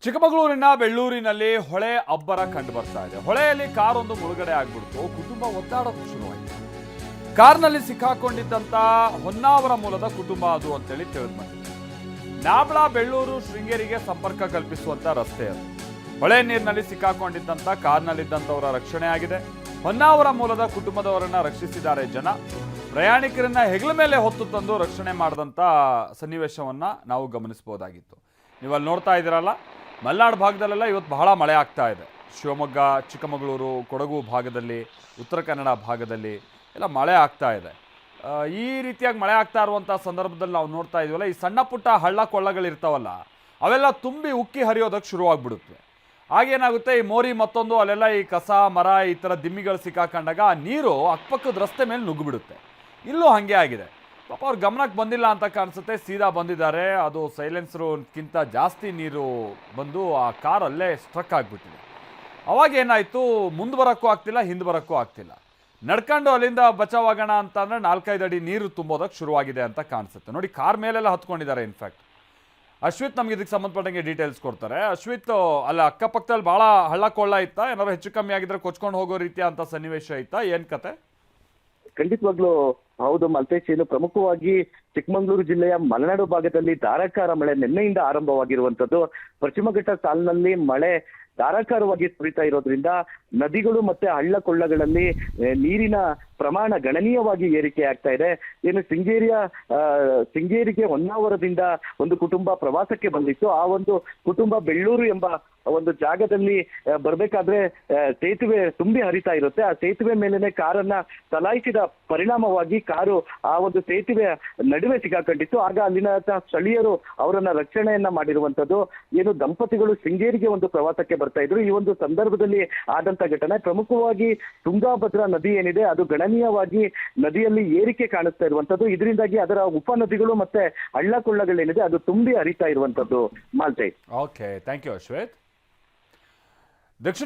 ಚಿಕ್ಕಮಗಳೂರಿನ ಬೆಳ್ಳೂರಿನಲ್ಲಿ ಹೊಳೆ ಅಬ್ಬರ ಕಂಡು ಬರ್ತಾ ಇದೆ. ಹೊಳೆಯಲ್ಲಿ ಕಾರೊಂದು ಮುಳುಗಡೆ ಆಗ್ಬಿಡ್ತು. ಕುಟುಂಬ ಒದ್ದಾಡೋಕೆ ಶುರುವಾಯಿತು. ಕಾರ್ನಲ್ಲಿ ಸಿಕ್ಕಾಕೊಂಡಿದ್ದಂತ ಹೊನ್ನಾವರ ಮೂಲದ ಕುಟುಂಬ ಅದು ಅಂತೇಳಿ ತಿಳಿದು ಬಂದಿದೆ. ನಾಬಳ ಬೆಳ್ಳೂರು ಶೃಂಗೇರಿಗೆ ಸಂಪರ್ಕ ಕಲ್ಪಿಸುವಂತ ರಸ್ತೆ ಅದು. ಹೊಳೆ ನೀರಿನಲ್ಲಿ ಸಿಕ್ಕಾಕೊಂಡಿದ್ದಂತ ಕಾರ್ನಲ್ಲಿದ್ದಂಥವರ ರಕ್ಷಣೆ ಆಗಿದೆ. ಹೊನ್ನಾವರ ಮೂಲದ ಕುಟುಂಬದವರನ್ನ ರಕ್ಷಿಸಿದ್ದಾರೆ ಜನ. ಪ್ರಯಾಣಿಕರನ್ನ ಹೆಗಲ ಮೇಲೆ ಹೊತ್ತು ತಂದು ರಕ್ಷಣೆ ಮಾಡಿದಂಥ ಸನ್ನಿವೇಶವನ್ನ ನಾವು ಗಮನಿಸಬಹುದಾಗಿತ್ತು. ನೀವು ಅಲ್ಲಿ ನೋಡ್ತಾ ಇದ್ದೀರಲ್ಲ, ಮಲೆನಾಡು ಭಾಗದಲ್ಲೆಲ್ಲ ಇವತ್ತು ಬಹಳ ಮಳೆ ಆಗ್ತಾ ಇದೆ. ಶಿವಮೊಗ್ಗ, ಚಿಕ್ಕಮಗಳೂರು, ಕೊಡಗು ಭಾಗದಲ್ಲಿ, ಉತ್ತರ ಕನ್ನಡ ಭಾಗದಲ್ಲಿ ಎಲ್ಲ ಮಳೆ ಆಗ್ತಾ ಇದೆ. ಈ ರೀತಿಯಾಗಿ ಮಳೆ ಆಗ್ತಾ ಇರುವಂಥ ಸಂದರ್ಭದಲ್ಲಿ ನಾವು ನೋಡ್ತಾ ಇದೀವಲ್ಲ, ಈ ಸಣ್ಣ ಪುಟ್ಟ ಹಳ್ಳ ಕೊಳ್ಳಗಳಿರ್ತಾವಲ್ಲ, ಅವೆಲ್ಲ ತುಂಬಿ ಉಕ್ಕಿ ಹರಿಯೋದಕ್ಕೆ ಶುರುವಾಗ್ಬಿಡುತ್ತೆ. ಆಗೇನಾಗುತ್ತೆ, ಈ ಮೋರಿ ಮತ್ತೊಂದು ಅಲ್ಲೆಲ್ಲ ಈ ಕಸ ಮರ ಈ ಥರ ದಿಮ್ಮಿಗಳು ಸಿಕ್ಕಾಕೊಂಡಾಗ ಆ ನೀರು ಅಕ್ಕಪಕ್ಕದ ರಸ್ತೆ ಮೇಲೆ ನುಗ್ಗಿಬಿಡುತ್ತೆ. ಇಲ್ಲೂ ಹಾಗೆ ಆಗಿದೆ. ಪಾಪ ಅವ್ರ ಗಮನಕ್ಕೆ ಬಂದಿಲ್ಲ ಅಂತ ಕಾಣಿಸುತ್ತೆ. ಸೀದಾ ಬಂದಿದ್ದಾರೆ. ಅದು ಸೈಲೆನ್ಸರ್ಗಿಂತ ಜಾಸ್ತಿ ನೀರು ಬಂದು ಆ ಕಾರಲ್ಲೇ ಸ್ಟ್ರಕ್ ಆಗಿಬಿಟ್ಟಿದೆ. ಅವಾಗ ಏನಾಯಿತು, ಮುಂದೆ ಬರೋಕ್ಕೂ ಆಗ್ತಿಲ್ಲ, ಹಿಂದೆ ಬರೋಕ್ಕೂ ಆಗ್ತಿಲ್ಲ. ನಡ್ಕೊಂಡು ಅಲ್ಲಿಂದ ಬಚಾವಾಗೋಣ ಅಂತಂದರೆ 4-5 ಅಡಿ ನೀರು ತುಂಬೋದಕ್ಕೆ ಶುರುವಾಗಿದೆ ಅಂತ ಕಾಣಿಸುತ್ತೆ. ನೋಡಿ, ಕಾರ್ ಮೇಲೆಲ್ಲ ಹತ್ಕೊಂಡಿದ್ದಾರೆ. ಇನ್ಫ್ಯಾಕ್ಟ್ ಅಶ್ವಿತ್ ನಮ್ಗೆ ಇದಕ್ಕೆ ಸಂಬಂಧಪಟ್ಟಂಗೆ ಡೀಟೇಲ್ಸ್ ಕೊಡ್ತಾರೆ. ಅಶ್ವಿತ್, ಅಲ್ಲ ಅಕ್ಕಪಕ್ಕದಲ್ಲಿ ಭಾಳ ಹಳ್ಳ ಕೊಳ್ಳ ಇತ್ತಾ? ಏನಾದ್ರು ಹೆಚ್ಚು ಕಮ್ಮಿ ಆಗಿದ್ರೆ ಕೊಚ್ಕೊಂಡು ಹೋಗೋ ರೀತಿಯ ಅಂತ ಸನ್ನಿವೇಶ ಇತ್ತಾ? ಏನು ಕತೆ? ಖಂಡಿತವಾಗ್ಲೂ ಹೌದು ಮಲ್ತೇಶ್. ಏನು ಪ್ರಮುಖವಾಗಿ ಚಿಕ್ಕಮಗಳೂರು ಜಿಲ್ಲೆಯ ಮಲೆನಾಡು ಭಾಗದಲ್ಲಿ ಧಾರಾಕಾರ ಮಳೆ ನಿನ್ನೆಯಿಂದ ಆರಂಭವಾಗಿರುವಂತದ್ದು. ಪಶ್ಚಿಮ ಘಟ್ಟ ಸಾಲಿನಲ್ಲಿ ಮಳೆ ಧಾರಾಕಾರವಾಗಿ ಸುರಿತಾ ಇರೋದ್ರಿಂದ ನದಿಗಳು ಮತ್ತೆ ಹಳ್ಳ ಕೊಳ್ಳಗಳಲ್ಲಿ ನೀರಿನ ಪ್ರಮಾಣ ಗಣನೀಯವಾಗಿ ಏರಿಕೆ ಆಗ್ತಾ ಇದೆ. ಏನು ಶೃಂಗೇರಿಗೆ ಹೊನ್ನಾವರದಿಂದ ಒಂದು ಕುಟುಂಬ ಪ್ರವಾಸಕ್ಕೆ ಬಂದಿತ್ತು. ಆ ಒಂದು ಕುಟುಂಬ ಬೆಳ್ಳೂರು ಎಂಬ ಒಂದು ಜಾಗದಲ್ಲಿ ಬರ್ಬೇಕಾದ್ರೆ ಸೇತುವೆ ತುಂಬಿ ಹರಿತಾ ಇರುತ್ತೆ. ಆ ಸೇತುವೆ ಮೇಲೆನೆ ಕಾರನ್ನ ಚಲಾಯಿಸಿದ ಪರಿಣಾಮವಾಗಿ ಕಾರು ಆ ಒಂದು ಸೇತುವೆ ನಡುವೆ ಸಿಕ್ಕಾಕೊಂಡಿತ್ತು. ಆಗ ಅಲ್ಲಿನ ಸ್ಥಳೀಯರು ಅವರನ್ನ ರಕ್ಷಣೆಯನ್ನ ಮಾಡಿರುವಂತದ್ದು. ಏನು ದಂಪತಿಗಳು ಶೃಂಗೇರಿಗೆ ಒಂದು ಪ್ರವಾಸಕ್ಕೆ ಬರ್ತಾ ಇದ್ರು. ಈ ಒಂದು ಸಂದರ್ಭದಲ್ಲಿ ಆದಂತ ಘಟನೆ. ಪ್ರಮುಖವಾಗಿ ತುಂಗಾಭದ್ರಾ ನದಿ ಏನಿದೆ, ಅದು ಗಣನೀಯವಾಗಿ ನದಿಯಲ್ಲಿ ಏರಿಕೆ ಕಾಣಿಸ್ತಾ ಇರುವಂತದ್ದು. ಇದರಿಂದಾಗಿ ಅದರ ಉಪನದಿಗಳು ಮತ್ತೆ ಹಳ್ಳ ಕೊಳ್ಳಗಳೇನಿದೆ ಅದು ತುಂಬಿ ಹರಿತಾ ಇರುವಂತದ್ದು. Maltesh. Okay, thank you Ashwith. Dakshina